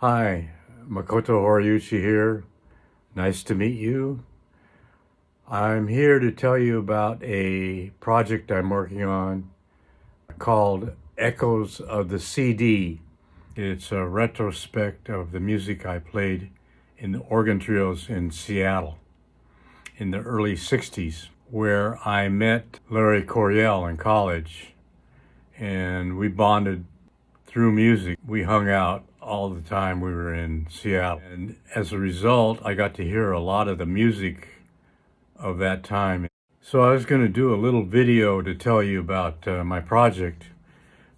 Hi, Makoto Horiyuchi here. Nice to meet you. I'm here to tell you about a project I'm working on called Echoes of the CD. It's a retrospective of the music I played in the organ trios in Seattle in the early 60s, where I met Larry Coryell in college, and we bonded through music. We hung out all the time we were in Seattle. And as a result, I got to hear a lot of the music of that time. So I was going to do a little video to tell you about my project,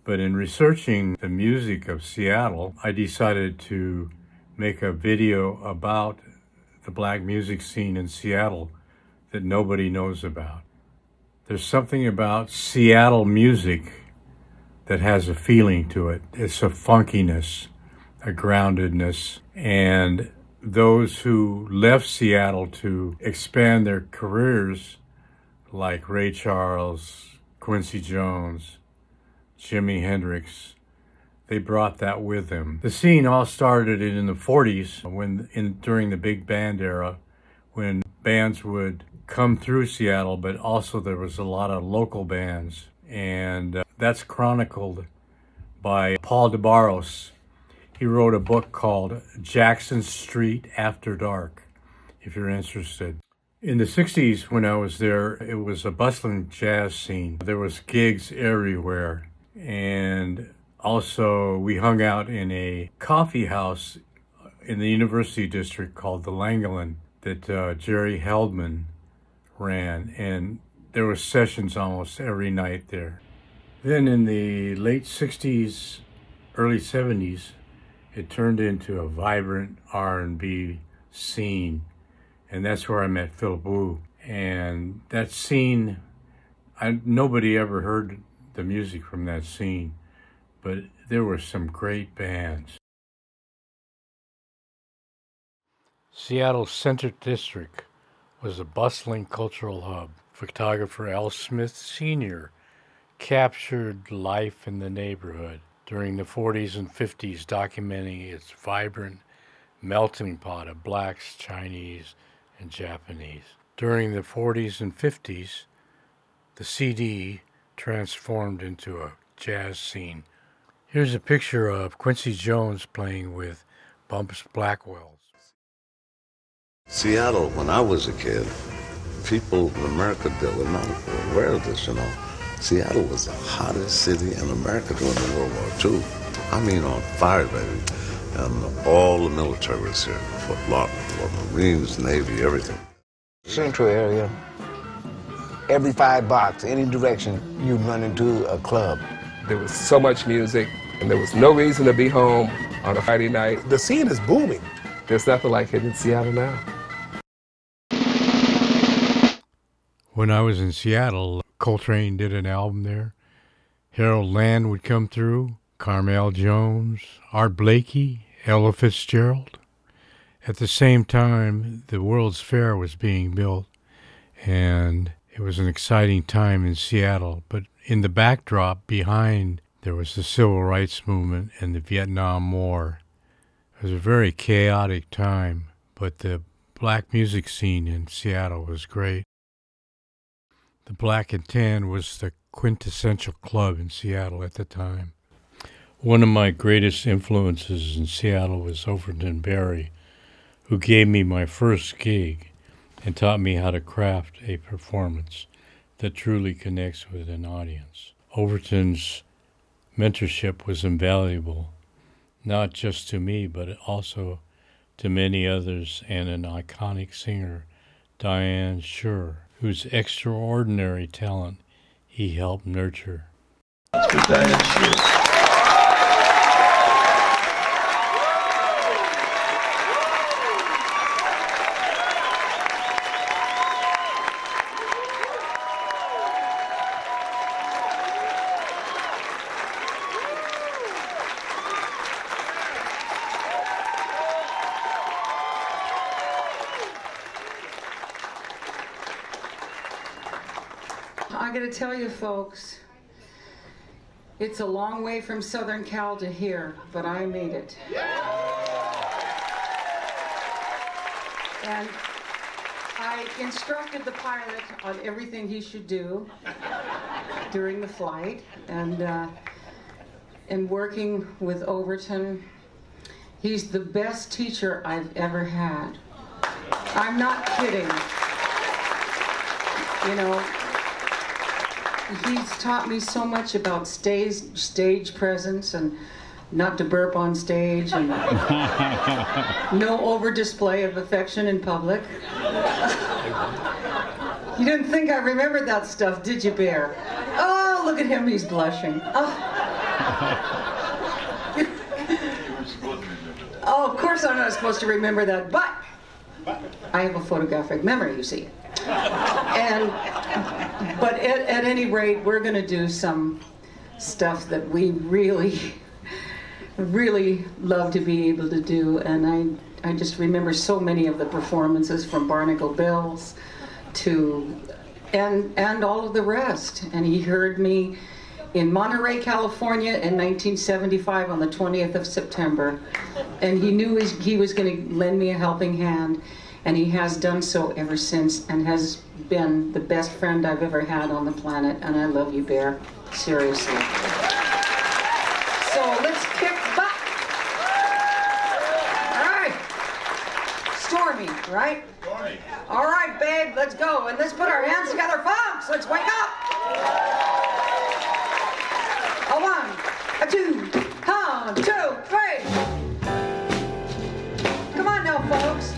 but in researching the music of Seattle, I decided to make a video about the black music scene in Seattle that nobody knows about. There's something about Seattle music that has a feeling to it. It's a funkiness, a groundedness, and those who left Seattle to expand their careers, like Ray Charles, Quincy Jones, Jimi Hendrix, they brought that with them. The scene all started in the 40s during the big band era, when bands would come through Seattle, but also there was a lot of local bands. And that's chronicled by Paul DeBarros. He wrote a book called Jackson Street After Dark, if you're interested. In the 60s, when I was there, it was a bustling jazz scene. There was gigs everywhere. And also, we hung out in a coffee house in the University District called the Langolin that Jerry Heldman ran. And there were sessions almost every night there. Then in the late 60s, early 70s, it turned into a vibrant R&B scene. And that's where I met Philip Wu. And that scene, nobody ever heard the music from that scene, but there were some great bands. Seattle's Center District was a bustling cultural hub. Photographer Al Smith Sr. captured life in the neighborhood during the 40s and 50s, documenting its vibrant melting pot of blacks, Chinese, and Japanese. During the 40s and 50s, the CD transformed into a jazz scene. Here's a picture of Quincy Jones playing with Bumps Blackwell. Seattle, when I was a kid, people in America, they were not aware of this, Seattle was the hottest city in America during the World War II. I mean, on fire, baby. And all the military was here. Fort Lauderdale, Marines, Navy, everything. Central area, every 5 blocks, any direction, you'd run into a club. There was so much music, and there was no reason to be home on a Friday night. The scene is booming. There's nothing like it in Seattle now. When I was in Seattle, Coltrane did an album there. Harold Land would come through, Carmel Jones, Art Blakey, Ella Fitzgerald. At the same time, the World's Fair was being built, and it was an exciting time in Seattle. But in the backdrop behind, there was the Civil Rights Movement and the Vietnam War. It was a very chaotic time, but the black music scene in Seattle was great. The Black and Tan was the quintessential club in Seattle at the time. One of my greatest influences in Seattle was Overton Berry, who gave me my first gig and taught me how to craft a performance that truly connects with an audience. Overton's mentorship was invaluable, not just to me, but also to many others, and an iconic singer, Diane Schuur, whose extraordinary talent he helped nurture. For Diane Schuur. I gotta tell you folks, it's a long way from Southern Cal to here, but I made it. And I instructed the pilot on everything he should do during the flight. And working with Overton, he's the best teacher I've ever had. I'm not kidding. You know, he's taught me so much about stage presence and not to burp on stage and no over display of affection in public. You didn't think I remembered that stuff, did you, Bear? Oh, look at him, he's blushing. Oh, of course I'm not supposed to remember that, but I have a photographic memory, you see. But at any rate, we're going to do some stuff that we really love to be able to do, and I just remember so many of the performances from Barnacle Bills to and all of the rest. And he heard me in Monterey, California in 1975 on the 20th of September, and he knew he was going to lend me a helping hand, and he has done so ever since and has been the best friend I've ever had on the planet. And I love you, Bear, seriously. So let's kick butt. All right. Stormy, right? Stormy. All right, babe, let's go. And let's put our hands together, folks. Let's wake up. A one, a two, 1, 2, 3. Come on now, folks.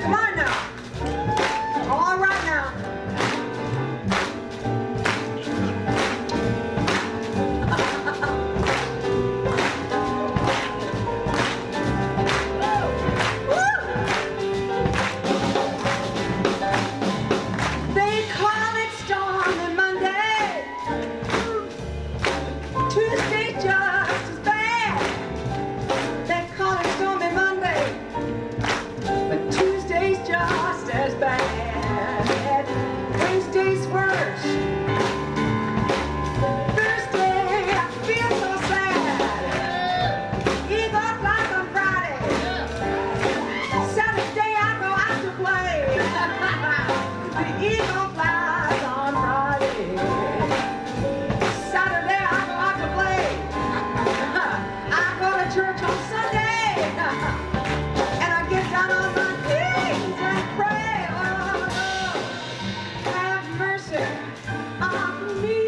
Come on now. All right now. They call it Stormy Monday. Tuesday just as bad. They call it Stormy Monday, but Tuesday's just as bad. Wednesday's worse. Thursday, I feel so sad. Eagle flies on Friday. Saturday, I go out to play. The eagle flies on Friday. Saturday, I go out to play. I go to church on Sunday. And I get down on my knees and pray. Oh, have mercy on me.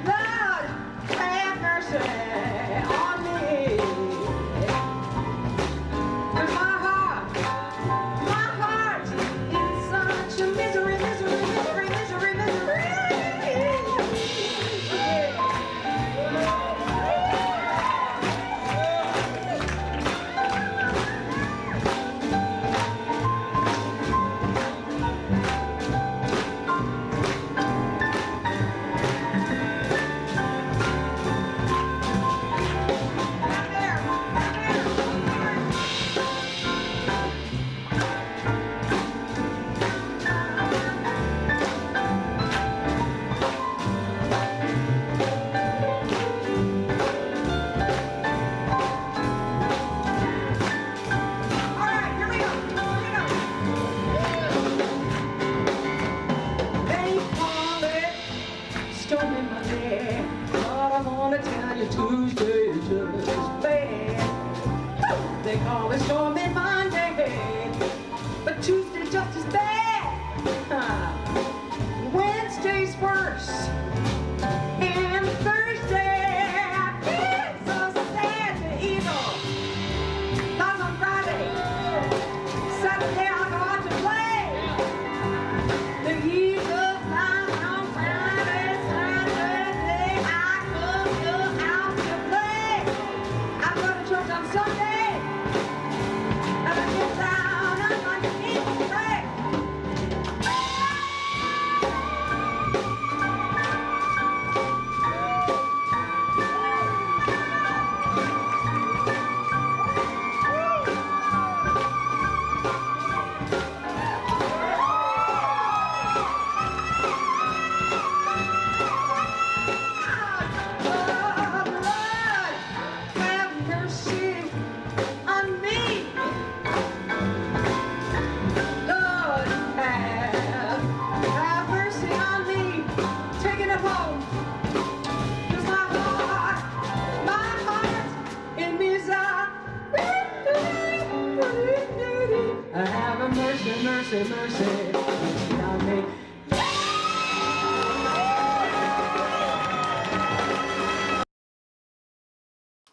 Lord, have mercy on me. 'Cause my heart is such a misery, misery, misery, misery, misery. They call it Stormy Monday, but I wanna tell you Tuesday is just as bad. They call it Stormy Monday, but Tuesday's just as bad. Wednesday's worse, and Thursday I feel so sad. The eagle flies on Friday. Saturday I go out to play. The eagle flies on Friday. Saturday I go out to play. I go to church on Sunday. And I get down on my knees and pray.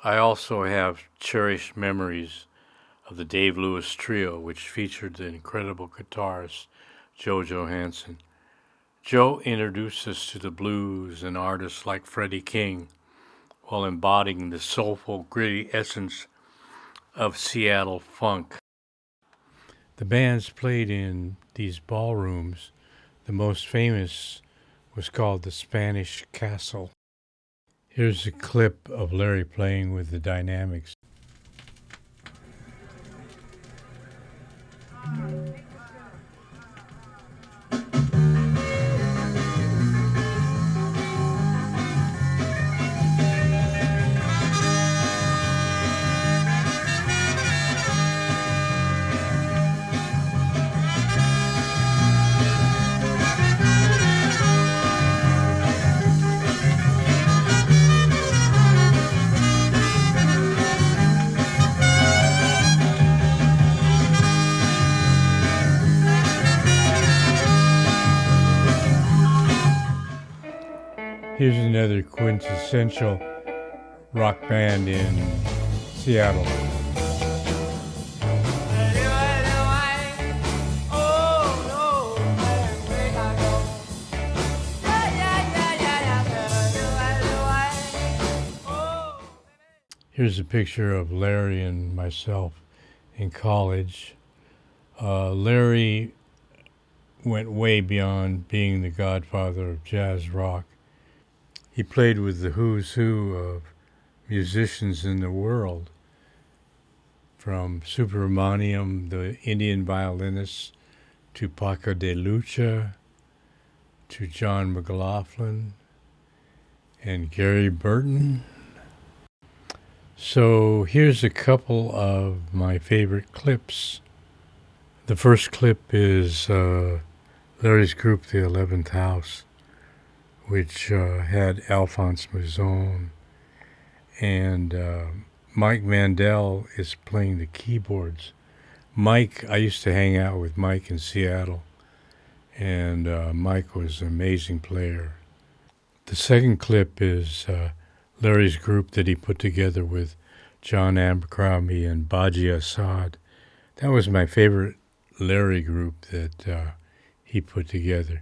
I also have cherished memories of the Dave Lewis Trio, which featured the incredible guitarist Joe Johansson. Joe introduced us to the blues and artists like Freddie King while embodying the soulful, gritty essence of Seattle funk. The bands played in these ballrooms. The most famous was called the Spanish Castle. Here's a clip of Larry playing with the Dynamics. Here's another quintessential rock band in Seattle. Here's a picture of Larry and myself in college. Larry went way beyond being the godfather of jazz rock. He played with the who's who of musicians in the world, from Subramaniam, the Indian violinist, to Paco de Lucha, to John McLaughlin, and Gary Burton. So here's a couple of my favorite clips. The first clip is Larry's group, the 11th House, which had Alphonse Mouzon, and Mike Mandel is playing the keyboards. Mike, I used to hang out with Mike in Seattle, and Mike was an amazing player. The second clip is Larry's group that he put together with John Abercrombie and Baji Assad. That was my favorite Larry group that he put together.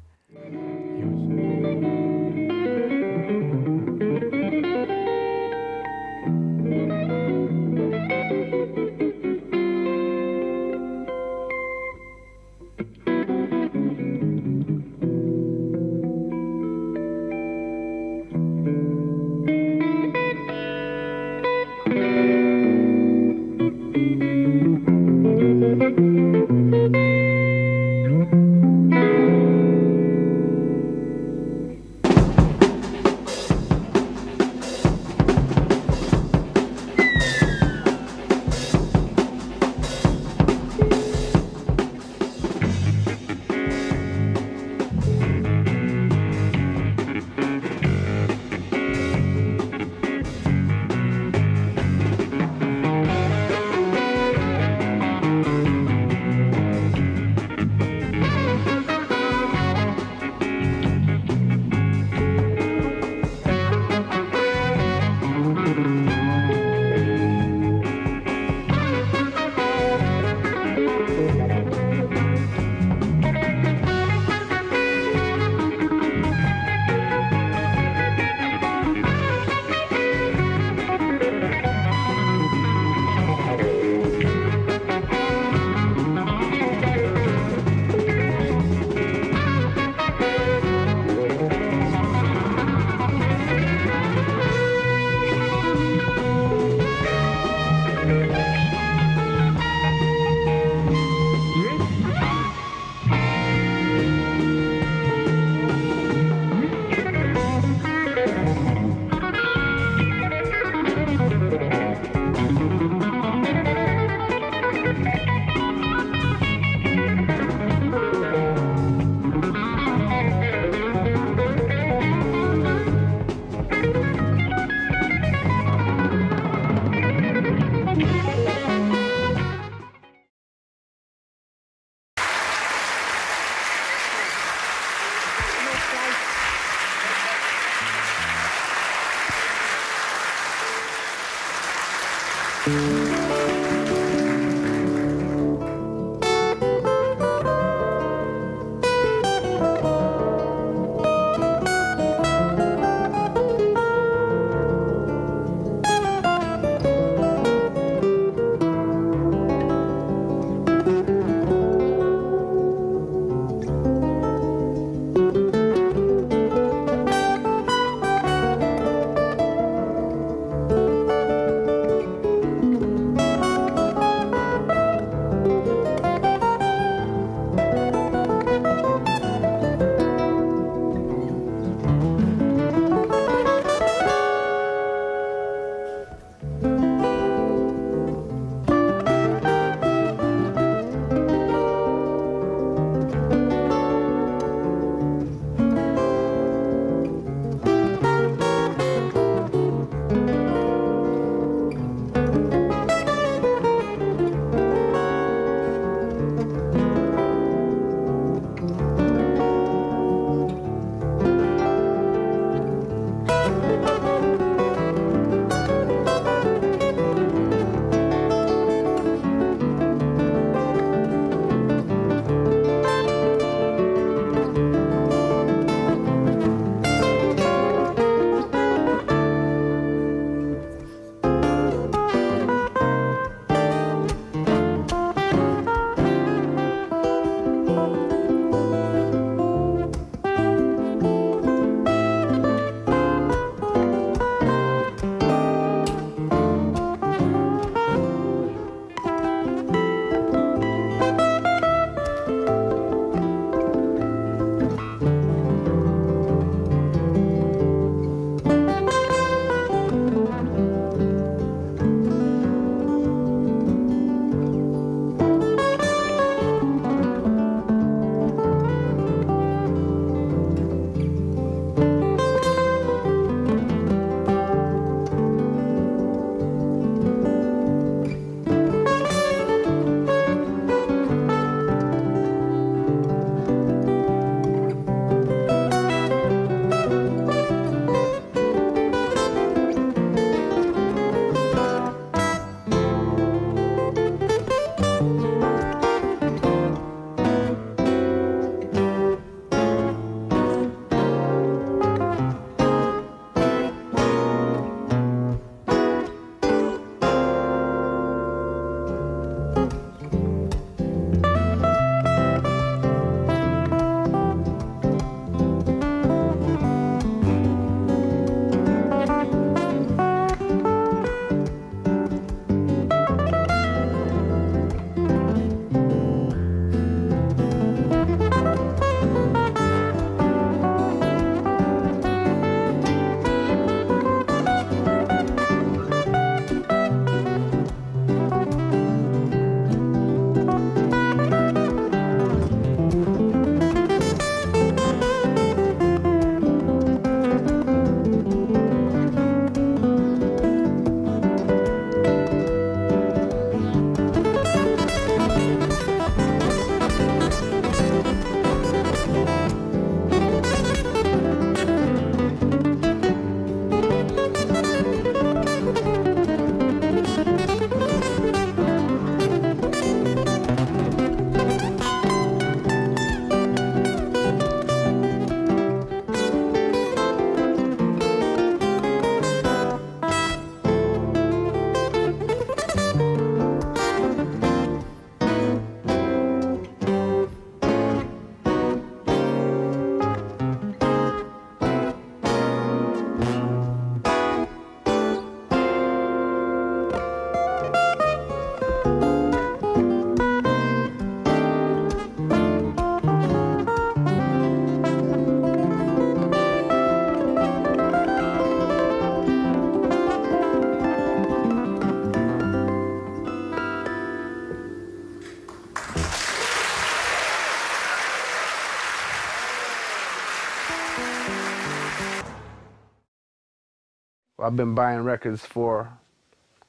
I've been buying records for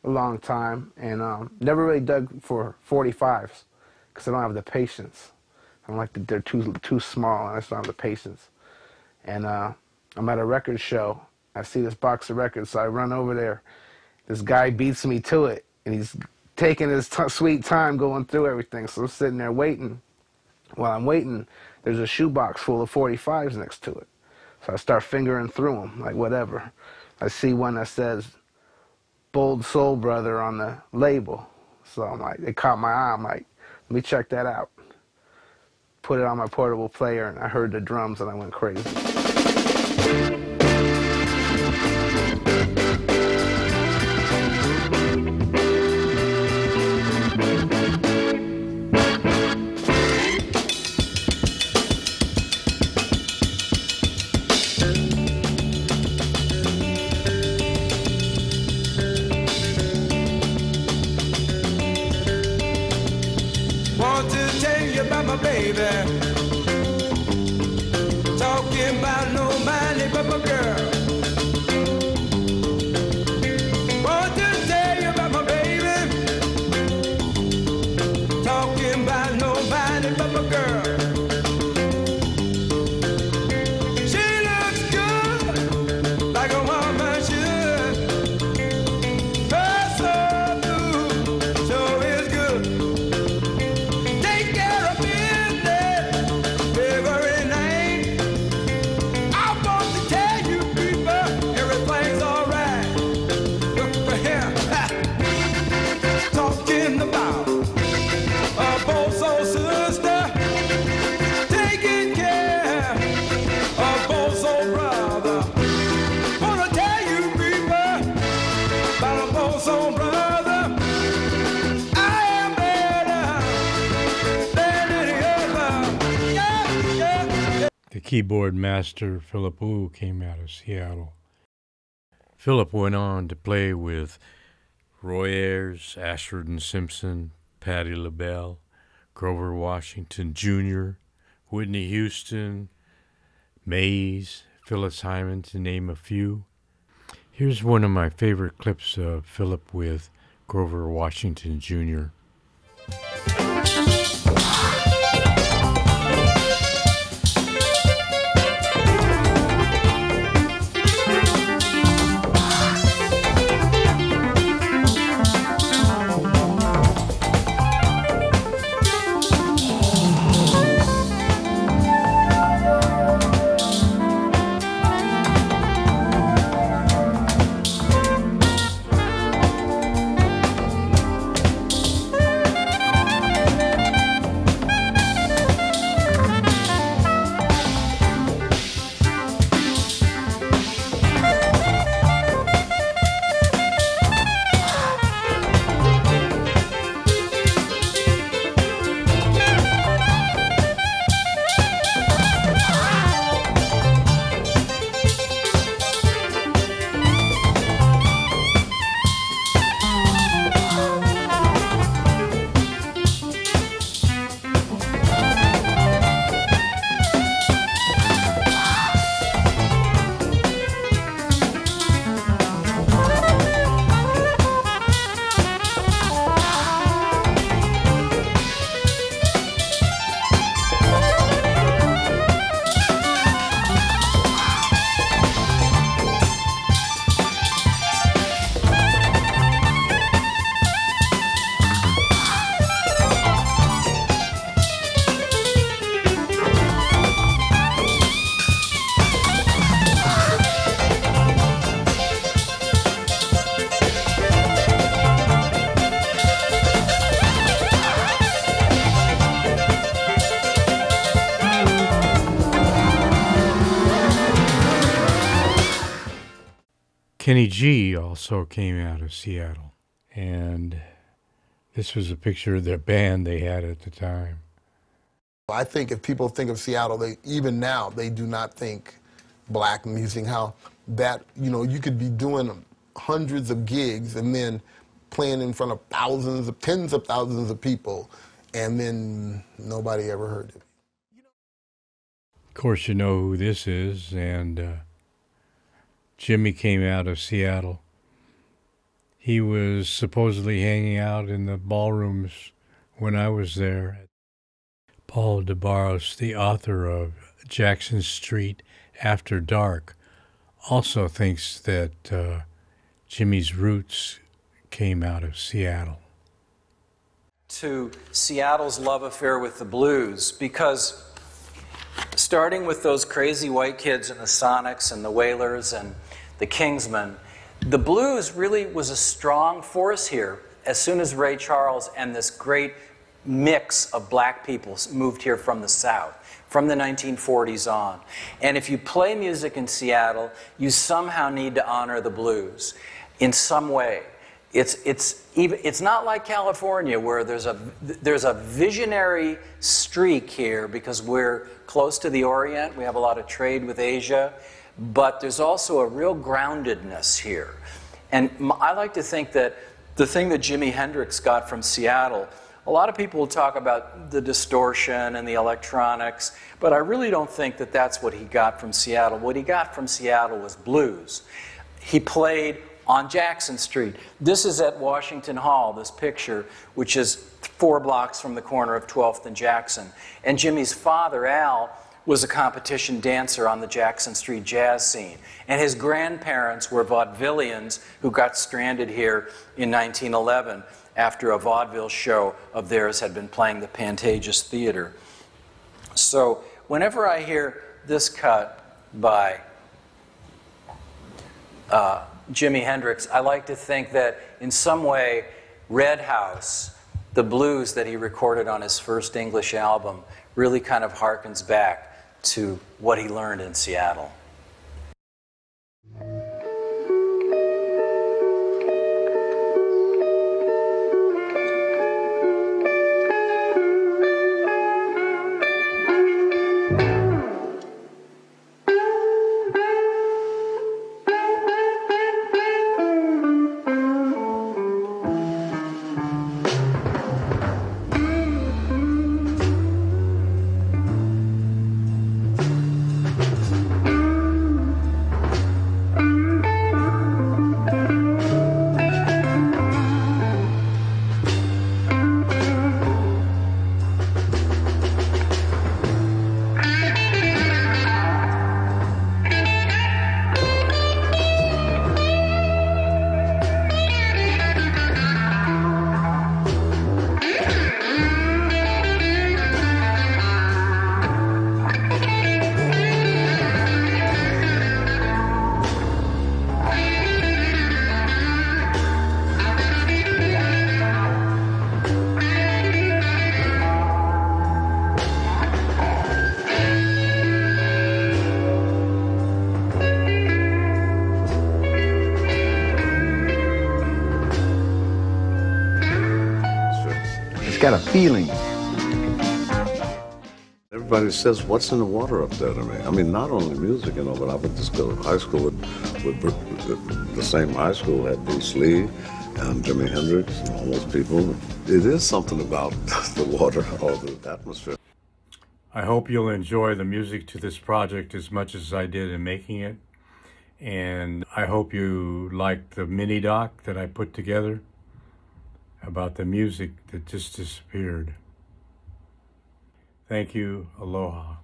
a long time and never really dug for 45s because I don't have the patience. I don't like that they're too small, and I just don't have the patience. And I'm at a record show. I see this box of records, so I run over there. This guy beats me to it, and he's taking his sweet time going through everything. So I'm sitting there waiting. While I'm waiting, there's a shoebox full of 45s next to it. So I start fingering through them, like whatever. I see one that says Bold Soul Brother on the label. So I'm like, it caught my eye. I'm like, let me check that out. Put it on my portable player, and I heard the drums, and I went crazy. Want to tell you about my baby. Talking about nobody but my girl. Want to tell you about my baby. Talking about nobody but my girl. She looks good, like a woman should. Her soul blue, so is good. Take care of business every night. I want to tell you people, everything's alright. Look here, talking about a both soul sister, taking care of both soul brother. Wanna tell you people about a both soul brother. I am better than any other. Yeah, yeah, yeah. The keyboard master, Philip Wu, came out of Seattle. Philip went on to play with Roy Ayers, Ashford and Simpson, Patti LaBelle, Grover Washington Jr., Whitney Houston, Mays, Phyllis Hyman, to name a few. Here's one of my favorite clips of Philip with Grover Washington Jr. Kenny G also came out of Seattle, and this was a picture of their band they had at the time. I think if people think of Seattle, even now, they do not think black music, how that, you could be doing hundreds of gigs and then playing in front of thousands, of tens of thousands of people, and then nobody ever heard it. Of course, you know who this is, and Jimmy came out of Seattle. He was supposedly hanging out in the ballrooms when I was there. Paul DeBarros, the author of Jackson Street After Dark, also thinks that Jimmy's roots came out of Seattle. To Seattle's love affair with the blues, because starting with those crazy white kids and the Sonics and the Wailers and the Kingsmen, the blues really was a strong force here as soon as Ray Charles and this great mix of black people moved here from the South, from the 1940s on. And if you play music in Seattle, you somehow need to honor the blues in some way. It's not like California, where there's a visionary streak here because we're close to the Orient. We have a lot of trade with Asia, but there's also a real groundedness here. And I like to think that the thing that Jimi Hendrix got from Seattle, a lot of people will talk about the distortion and the electronics, but I really don't think that that's what he got from Seattle. What he got from Seattle was blues. He played on Jackson Street. This is at Washington Hall, this picture, which is 4 blocks from the corner of 12th and Jackson. And Jimmy's father, Al, was a competition dancer on the Jackson Street jazz scene. And his grandparents were vaudevillians who got stranded here in 1911 after a vaudeville show of theirs had been playing the Pantages Theater. So whenever I hear this cut by Jimi Hendrix, I like to think that in some way Red House, the blues that he recorded on his first English album, really kind of harkens back to what he learned in Seattle. Got a feeling. Everybody says, what's in the water up there to me? I mean, not only music, you know, but I would just go to high school with the same high school had Bruce Lee and Jimi Hendrix and all those people. It is something about the water or the atmosphere. I hope you'll enjoy the music to this project as much as I did in making it. And I hope you like the mini doc that I put together about the music that just disappeared. Thank you. Aloha.